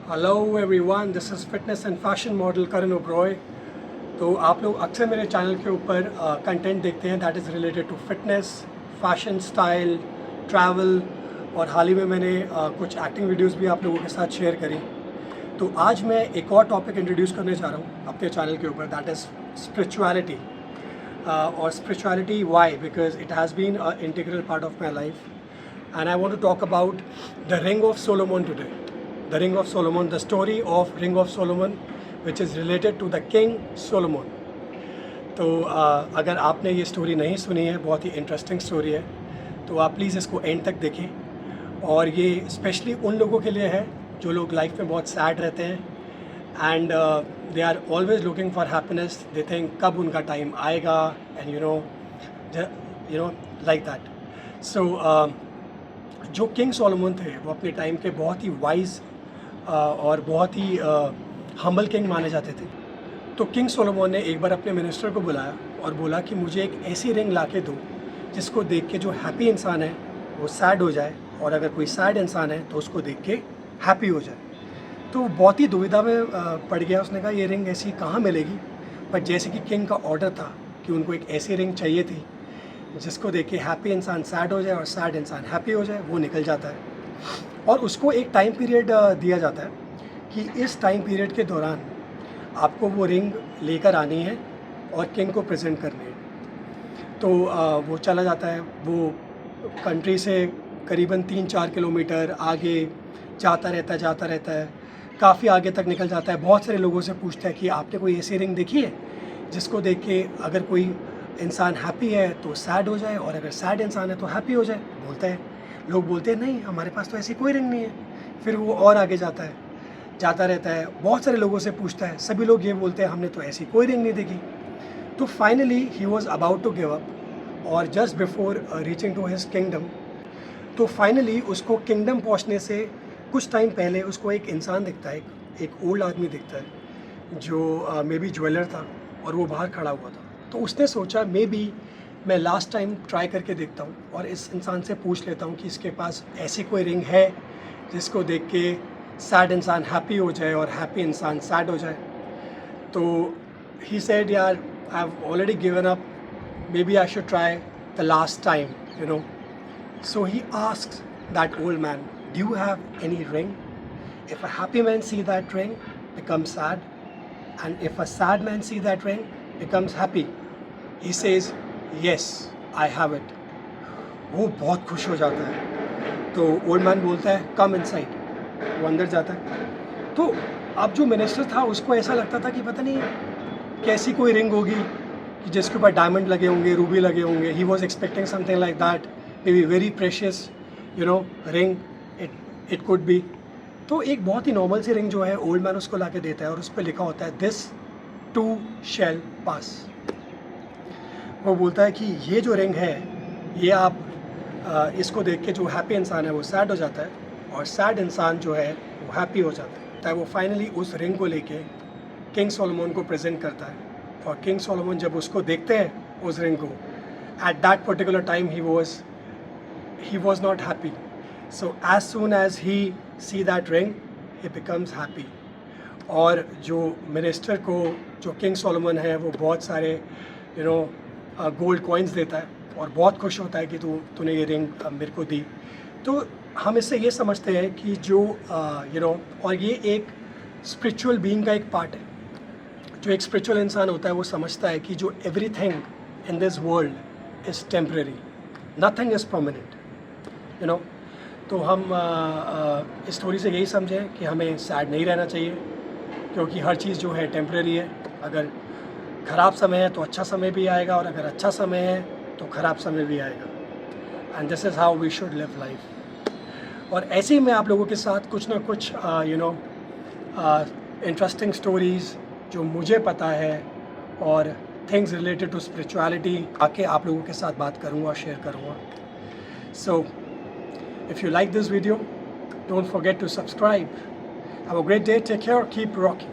Hello everyone, this is fitness and fashion model Karan Oberoi. तो आप लोग अक्सर मेरे चैनल के ऊपर कंटेंट देखते हैं that is related to fitness, fashion, style, travel और हाल ही में मैंने कुछ एक्टिंग वीडियोस भी आप लोगों के साथ शेयर करी। तो आज मैं एक और टॉपिक इंट्रोड्यूस करने जा रहा हूँ अपने चैनल के ऊपर दैट इज़ स्पिरिचुअलिटी। और spirituality why? Because it has been a integral part of my life and I want to talk about the Ring of Solomon today. The Ring of Solomon, the story of Ring of Solomon, which is related to the King Solomon. तो अगर आपने ये story नहीं सुनी है, बहुत ही interesting story है, तो आप प्लीज़ इसको एंड तक देखें। और ये स्पेशली उन लोगों के लिए है जो लोग लाइफ में बहुत सैड रहते हैं and they are always looking for happiness. They think कब उनका टाइम आएगा and you know like that. So जो किंग सोलोमन थे वो अपने टाइम के बहुत ही वाइज और बहुत ही हम्बल किंग माने जाते थे। तो किंग सोलोमन ने एक बार अपने मिनिस्टर को बुलाया और बोला कि मुझे एक ऐसी रिंग ला के दो जिसको देख के जो हैप्पी इंसान है वो सैड हो जाए, और अगर कोई सैड इंसान है तो उसको देख के हैप्पी हो जाए। तो बहुत ही दुविधा में पड़ गया। उसने कहा ये रिंग ऐसी कहाँ मिलेगी, बट जैसे कि किंग का ऑर्डर था कि उनको एक ऐसी रिंग चाहिए थी जिसको देख के हैप्पी इंसान सैड हो जाए और सैड इंसान हैप्पी हो जाए, वो निकल जाता है। और उसको एक टाइम पीरियड दिया जाता है कि इस टाइम पीरियड के दौरान आपको वो रिंग लेकर आनी है और किंग को प्रेजेंट करनी है। तो वो चला जाता है, वो कंट्री से करीबन 3-4 किलोमीटर आगे जाता रहता है, काफ़ी आगे तक निकल जाता है। बहुत सारे लोगों से पूछता है कि आपने कोई ऐसी रिंग देखी है जिसको देख के अगर कोई इंसान हैप्पी है तो सैड हो जाए और अगर सैड इंसान है तो हैप्पी हो जाए। बोलता है, लोग बोलते हैं नहीं हमारे पास तो ऐसी कोई रिंग नहीं है। फिर वो और आगे जाता रहता है, बहुत सारे लोगों से पूछता है, सभी लोग ये बोलते हैं हमने तो ऐसी कोई रिंग नहीं देखी। तो finally he was about to give up, और just before reaching to his kingdom, तो फाइनली उसको किंगडम पहुँचने से कुछ टाइम पहले उसको एक इंसान दिखता है, एक ओल्ड आदमी दिखता है जो मे बी ज्वेलर था और वो बाहर खड़ा हुआ था। तो उसने सोचा मे बी मैं लास्ट टाइम ट्राई करके देखता हूँ और इस इंसान से पूछ लेता हूँ कि इसके पास ऐसी कोई रिंग है जिसको देख के सैड इंसान हैप्पी हो जाए और हैप्पी इंसान सैड हो जाए। तो ही सेड यार I have already given up, maybe I should try the last time you know. So he asks that old man, do you have any ring? If a happy man see that ring becomes sad, and if a sad man see that ring becomes happy. He says yes I have it. वो बहुत खुश हो जाता है। तो old man बोलता है come inside, वो अंदर जाता है। तो अब जो मिनिस्टर था उसको ऐसा लगता था कि पता नहीं कैसी कोई रिंग होगी कि जिसके ऊपर डायमंड लगे होंगे, रूबी लगे होंगे। He was expecting something like that, may be very precious ring it could be. तो एक बहुत ही नॉर्मल सी रिंग जो है ओल्ड मैन उसको ला के देता है और उस पर लिखा होता है दिस टू शैल पास। वो बोलता है कि ये जो रिंग है ये आप इसको देख के जो हैप्पी इंसान है वो सैड हो जाता है और सैड इंसान जो है वो हैप्पी हो जाता है। वो फाइनली उस रिंग को लेके किंग सोलोमन को प्रेजेंट करता है, और किंग सोलोमन जब उसको देखते हैं उस रिंग को, at that particular time he was not happy. So as soon as he see that ring he becomes happy. और जो मिनिस्टर को जो किंग सोलोमन है वो बहुत सारे गोल्ड कॉइन्स देता है और बहुत खुश होता है कि तूने ये रिंग मेरे को दी। तो हम इससे ये समझते हैं कि जो और ये एक स्पिरिचुअल बीइंग का एक पार्ट है। जो एक स्पिरिचुअल इंसान होता है वो समझता है कि जो everything in this world is temporary, nothing is permanent. तो हम इस स्टोरी से यही समझें कि हमें सैड नहीं रहना चाहिए, क्योंकि हर चीज़ जो है टेम्परेरी है। अगर ख़राब समय है तो अच्छा समय भी आएगा, और अगर अच्छा समय है तो ख़राब समय भी आएगा। And this is how we should live life. और ऐसे ही मैं आप लोगों के साथ कुछ ना कुछ इंटरेस्टिंग स्टोरीज़ जो मुझे पता है और थिंग्स रिलेटेड टू स्पिरिचुअलिटी आके आप लोगों के साथ बात करूँगा, शेयर करूँगा। सो if you like this video, don't forget to subscribe. Have a great day, take care, keep rocking.